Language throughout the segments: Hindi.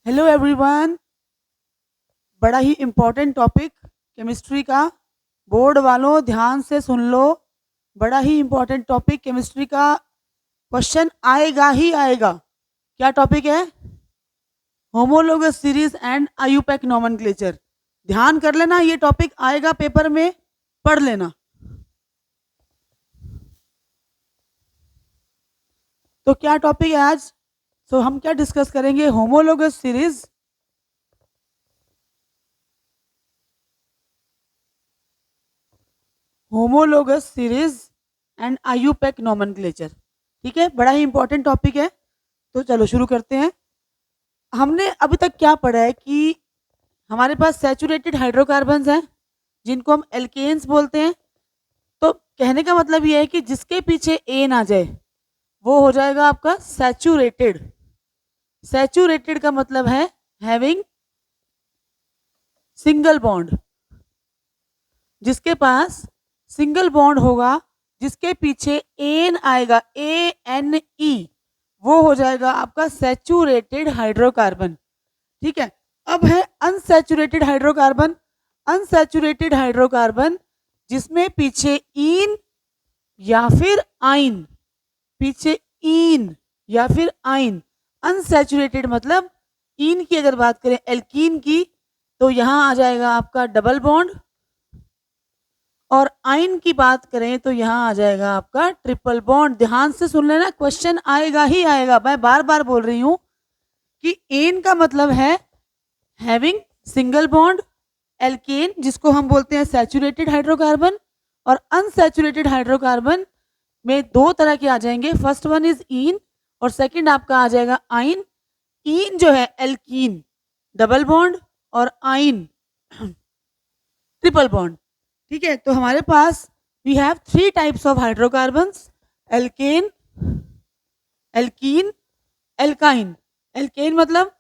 Hello everyone. बड़ा ही इम्पोर्टेंट टॉपिक केमिस्ट्री का। बोर्ड वालों ध्यान से सुन लो। बड़ा ही इम्पोर्टेंट टॉपिक केमिस्ट्री का। क्वेश्चन आएगा ही आएगा। क्या टॉपिक है? Homologous series and IUPAC nomenclature. ध्यान कर लेना, ये टॉपिक आएगा पेपर में, पढ़ लेना। तो क्या टॉपिक है आज? तो हम क्या डिस्कस करेंगे? Homologous series, homologous series and IUPAC nomenclature. ठीक है, बड़ा ही इंपॉर्टेंट टॉपिक है। तो चलो शुरू करते हैं। हमने अभी तक क्या पढ़ा है कि हमारे पास सैचुरेटेड हाइड्रोकार्बन्स हैं जिनको हम एल्केन्स बोलते हैं। तो कहने का मतलब ये है कि जिसके पीछे ए ना जाए वो हो जाएगा आपका सैचुरेटेड। सैचुरेटेड का मतलब है हैविंग सिंगल बॉन्ड। जिसके पास सिंगल बॉन्ड होगा, जिसके पीछे एन आएगा, ANE, वो हो जाएगा आपका सैचुरेटेड हाइड्रोकार्बन। ठीक है। अब है अनसैचुरेटेड हाइड्रोकार्बन। अनसैचुरेटेड हाइड्रोकार्बन जिसमें पीछे इन या फिर आइन, पीछे इन या फिर आइन। अनसैचुरेटेड मतलब इन की अगर बात करें एल्कीन की, तो यहां आ जाएगा आपका डबल बॉन्ड, और आइन की बात करें तो यहां आ जाएगा आपका ट्रिपल बॉन्ड। ध्यान से सुन लेना, क्वेश्चन आएगा ही आएगा। मैं बार बार बोल रही हूं कि एन का मतलब है हैविंग सिंगल बॉन्ड, एल्केन जिसको हम बोलते हैं सैचुरेटेड हाइड्रोकार्बन। और अनसैचुरेटेड हाइड्रोकार्बन में दो तरह के आ जाएंगे। फर्स्ट वन इज इन और सेकंड आपका आ जाएगा आइन। इन जो है एल्कीन डबल बॉन्ड, और आइन ट्रिपल बॉन्ड। ठीक है, तो हमारे पास we have three types of hydrocarbons, alkane, alkene, alkyne. Alkane मतलब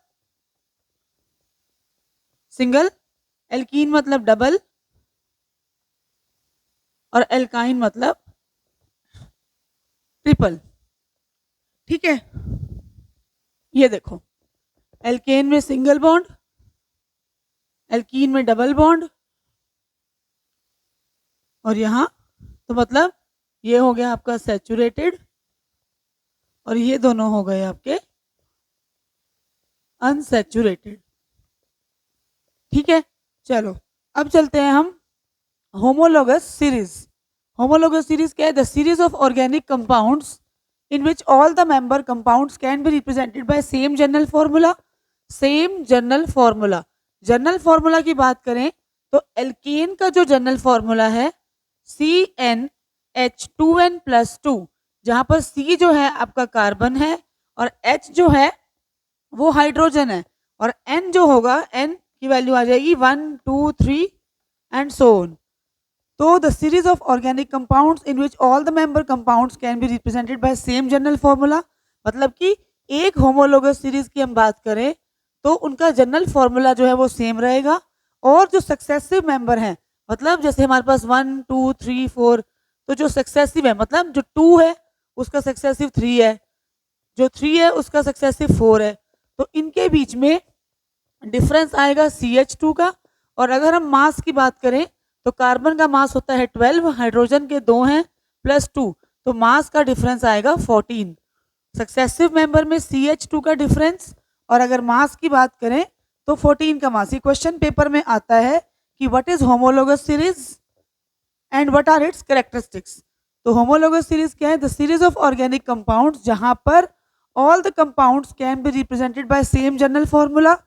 सिंगल, एल्कीन मतलब डबल, और एल्काइन मतलब ट्रिपल। ठीक है, ये देखो, एल्केन में सिंगल बॉन्ड, एल्कीन में डबल बॉन्ड, और यहां तो मतलब ये हो गया आपका सैचुरेटेड और ये दोनों हो गए आपके अनसैचुरेटेड। ठीक है, चलो अब चलते हैं हम होमोलोगस सीरीज। होमोलोगस सीरीज क्या है? The series of organic compounds in which all the member compounds can be represented by same general formula. Same general formula. General formula की बात करें तो एल्केन का जो जनरल फॉर्मूला है CnH2n+2, जहां पर C जो है आपका कार्बन है और H जो है वो हाइड्रोजन है, और N जो होगा, N की वैल्यू आ जाएगी 1 2 3 एंड सो ऑन। तो the series of organic compounds in which all the member compounds can be represented by same general formula. मतलब कि एक होमोलोगस सीरीज की हम बात करें तो उनका जनरल फॉर्मूला जो है वो सेम रहेगा, और जो सक्सेसिव मेंबर हैं, मतलब जैसे हमारे पास 1 2 3 4, तो जो सक्सेसिव है मतलब जो 2 है उसका सक्सेसिव 3 है, जो 3 है उसका सक्सेसिव 4 है, तो इनके बीच में डिफरेंस आएगा CH2 का। और अगर हम मास की बात करें तो कार्बन का मास होता है 12, हाइड्रोजन के 2 हैं +2, तो मास का डिफरेंस आएगा 14। सक्सेसिव मेंबर में CH2 का डिफरेंस, और अगर मास की बात करें तो 14 का मास। ये क्वेश्चन पेपर में आता है कि what is homologous series and what are its characteristics. तो होमोलोगस सीरीज क्या है? The series of organic compounds जहां पर all the compounds can be represented by same general formula,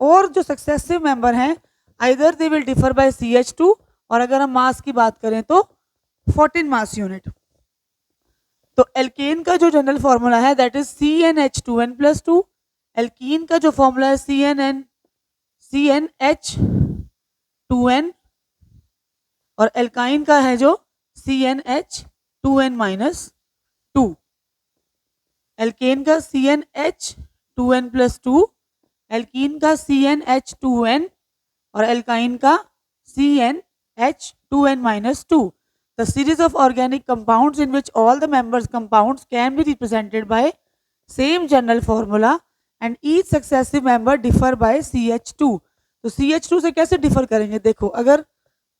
और जो सक्सेसिव मेंबर हैं either they will differ by CH2, और अगर हम मास की बात करें तो 14 मास यूनिट। तो एल्केन का जो जनरल फॉर्मूला है दैट इज CnH2n+2। एल्कीन का जो फॉर्मूला है CnH2n, और एल्काइन का है जो CnH2n-2। एल्केन का CnH2n+2, एल्कीन का CnH2n, और एल्काइन का CnH2n-2. The series of organic compounds in which all the members compounds can be represented by same general formula and each successive member differ by CH2। तो CH2 से कैसे डिफर करेंगे? देखो, अगर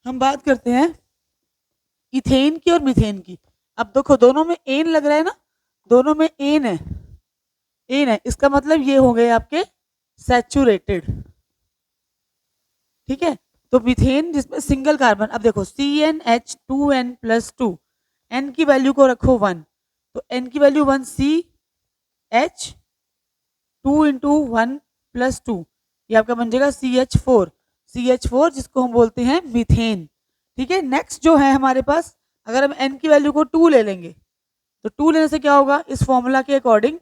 हम बात करते हैं इथेन की और मीथेन की, अब देखो दोनों में एन लग रहा है ना, दोनों में एन है, एन है, इसका मतलब ये हो गए आपके सैचुरेटेड। ठीक है, तो मीथेन जिसमें सिंगल कार्बन, अब देखो CnH2n+2, एन की वैल्यू को रखो 1, तो एन की वैल्यू 1, CH2 इंटू 1+2, ये आपका बन जाएगा CH4 जिसको हम बोलते हैं मीथेन। ठीक है, नेक्स्ट जो है हमारे पास, अगर हम एन की वैल्यू को 2 ले लेंगे, तो 2 लेने से क्या होगा, इस फॉर्मूला के according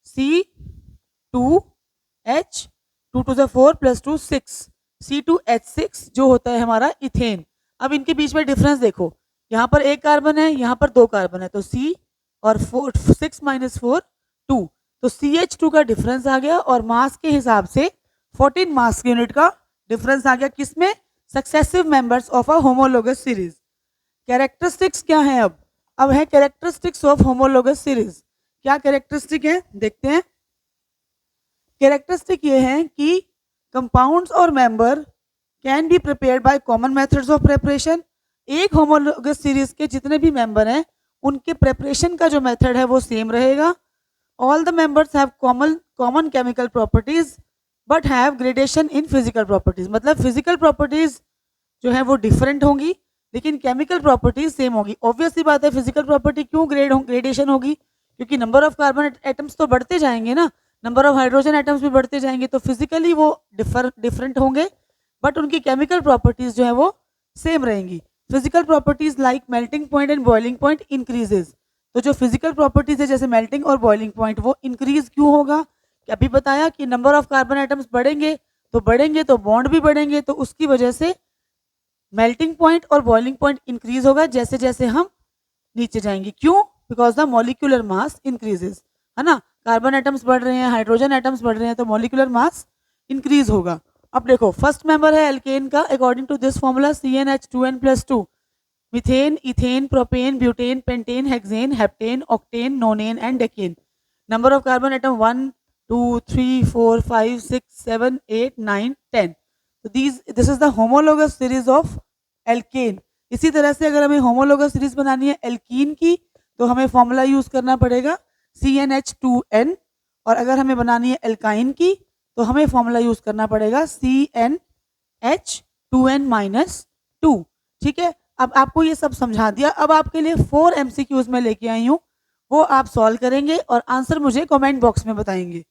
C2H 2 to the 4 + 2 6, C2H6 जो होता है हमारा इथेन। अब इनके बीच में डिफरेंस देखो, यहाँ पर एक कार्बन है, यहाँ पर 2 कार्बन है, तो C और 6 - 4 2, तो CH2 का डिफरेंस आ गया, और मास के हिसाब से 14 मास यूनिट का डिफरेंस आ गया, किसमें? Successive members of a homologous series. Characteristics क्या है? अब है कैरेक्टरिस्टिक्स ऑफ होमोलोगस सीरीज। क्या कैरेक्टरिस्टिक है देखते हैं। कैरेक्टरिस्टिक ये है कि कंपाउंड्स और member can be prepared by common methods of preparation. एक होमोलोगस सीरीज के जितने भी मेंबर हैं उनके प्रिपरेशन का जो मेथड है वो सेम रहेगा। All the members have common chemical properties but have gradation in physical properties, मतलब फिजिकल प्रॉपर्टीज जो है वो डिफरेंट होंगी लेकिन केमिकल प्रॉपर्टीज सेम होगी। ऑब्वियस सी बात है, फिजिकल प्रॉपर्टी क्यों ग्रेडेशन होगी? क्योंकि नंबर ऑफ कार्बन एटम्स तो बढ़ते जाएंगे ना, नंबर ऑफ हाइड्रोजन एटम्स भी बढ़ते जाएंगे, तो फिजिकली वो डिफरेंट होंगे बट उनकी केमिकल प्रॉपर्टीज जो है वो सेम रहेंगी। Physical properties like melting point and boiling point increases. तो जो फिजिकल प्रॉपर्टीज है जैसे मेल्टिंग और बॉइलिंग पॉइंट, वो इंक्रीज क्यों होगा? कि अभी बताया कि नंबर ऑफ कार्बन एटम्स बढ़ेंगे तो बॉन्ड भी बढ़ेंगे, तो उसकी वजह से मेल्टिंग पॉइंट और बॉइलिंग पॉइंट इंक्रीज होगा जैसे जैसे हम नीचे जाएंगे। क्यों? Because the molecular mass increases, है ना, कार्बन एटम्स बढ़ रहे हैं, हाइड्रोजन एटम्स बढ़ रहे हैं, तो मॉलिक्यूलर मास इंक्रीज होगा। अब देखो फर्स्ट मेंबर है एल्केन का, according to this formula CnH2n+2, methane, ethane, propane, butane, pentane, hexane, heptane, octane, nonane and decane. Number of carbon atom 1 2 3 4 5 6 7 8 9 10। तो this is the homologous series of alkene. इसी तरह से अगर हमें होमोलोगस सीरीज बनानी है एल्कीन की तो हमें फॉर्मूला यूज करना पड़ेगा CnH2n, और अगर हमें बनानी है एल्काइन की तो हमें फॉर्मूला यूज करना पड़ेगा CnH2n-2। ठीक है, अब आपको ये सब समझा दिया। अब आपके लिए 4 MCQs में लेके आई हूँ, वो आप सॉल्व करेंगे और आंसर मुझे कमेंट बॉक्स में बताएंगे।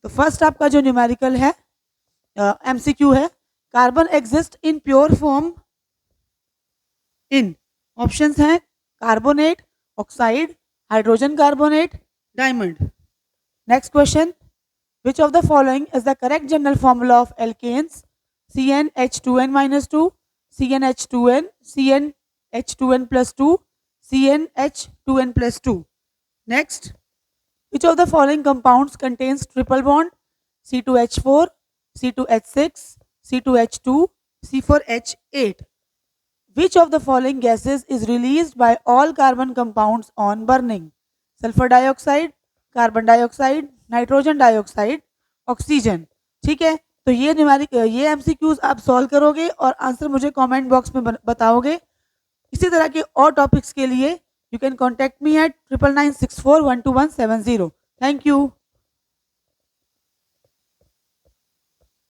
तो फर्स्ट आपका जो न्यूमेरिकल है MCQ है, carbon exist in pure form in, options हैं carbonate, oxide, hydrogen carbonate, diamond. Next question, which of the following is the correct general formula of alkanes? CnH2n-2, CnH2n, CnH2n+2, CnH2n+2. Next, which of the following compounds contains triple bond? C2H4, C2H6, C2H2, C4H8. Which of the following gases is released by all carbon compounds on burning? Sulfur dioxide, carbon dioxide, nitrogen dioxide, oxygen. ठीक है, तो ये ये एमसीक्यूज आप सॉल्व करोगे और आंसर मुझे कमेंट बॉक्स में बताओगे। इसी तरह के और टॉपिक्स के लिए you can contact me at 9964121170। Thank you.